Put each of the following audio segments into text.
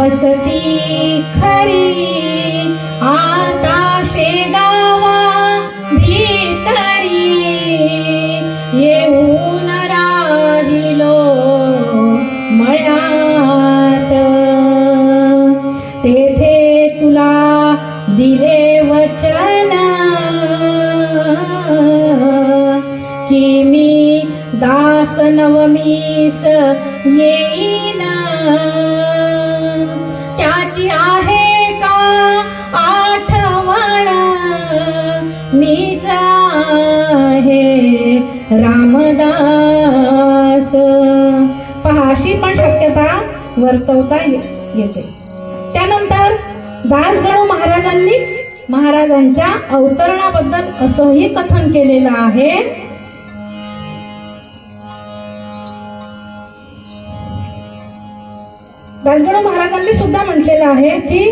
वसती खरी आता शेगावा भीतरी येऊन राहिलो मळ्यात तेथे तुला दिले वचन की मी दास नवमीस येईन त्याची आहे का आठवण मीच आहे रामदास पहा अशी पण शक्यता वर्तवता येते. त्यानंतर दासगणू महाराजांनीच महाराजांच्या अवतरणाबद्दल असंही कथन केलेलं आहे. दासगणू महाराजांनी सुद्धा म्हटलेलं आहे की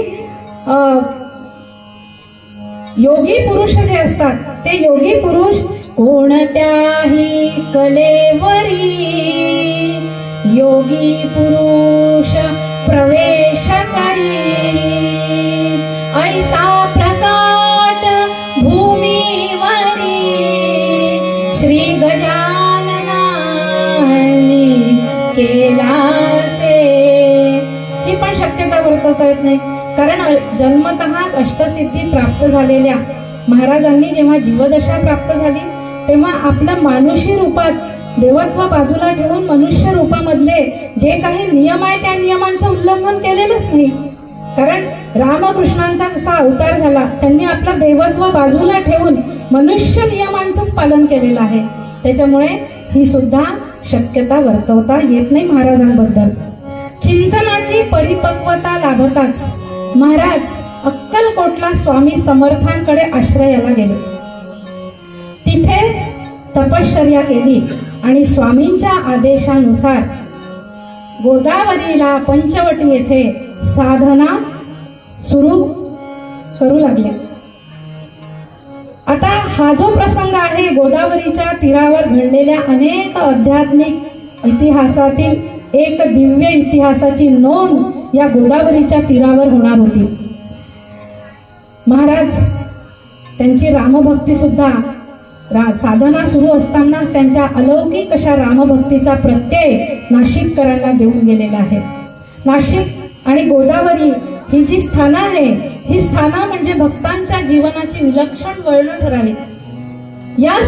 योगी पुरुष जे असतात ते योगी पुरुष कोणत्याही कलेवरी योगी पुरुष प्रवेश करी ऐसा प्रकाट भूमीवरी श्री गजाननानी केलासे. ही पण शक्यता वर्तवता येत नाही, कारण जन्मतःच अष्टसिद्धी प्राप्त झालेल्या महाराजांनी जेव्हा जीवदशा प्राप्त झाली तेव्हा आपल्या मानुषी रूपात देवत्व बाजूला ठेवून मनुष्य रूपामधले जे काही नियम आहे त्या नियमांचं उल्लंघन केलेलंच नाही. कारण रामकृष्णांचा जसा अवतार झाला त्यांनी आपलं देवत्व बाजूला ठेवून मनुष्य नियमांचंच पालन केलेलं आहे. त्याच्यामुळे ही सुद्धा शक्यता वर्तवता येत नाही महाराजांबद्दल. चिंतनाची परिपक्वता लाभताच महाराज अक्कलकोटला स्वामी समर्थांकडे आश्रयाला गेले. तिथे तपश्चर्या केली आणि स्वामींच्या आदेशानुसार गोदावरीला पंचवटी येथे साधना सुरू करू लागले. आता हा जो प्रसंग आहे गोदावरीच्या तीरावर घडलेल्या अनेक आध्यात्मिक इतिहासातील एक दिव्य इतिहासाची नोंद या गोदावरीच्या तीरावर होणार होती. महाराज त्यांची रामभक्ती सुद्धा साधना सुरू असताना त्यांच्या अलौकिक अशा रामभक्तीचा प्रत्यय नाशिककरांना देऊन गेलेला आहे. नाशिक आणि गोदावरी ही जी स्थानं आहे ही स्थानं म्हणजे भक्तांच्या जीवनाची विलक्षण वळणं ठरावीत. या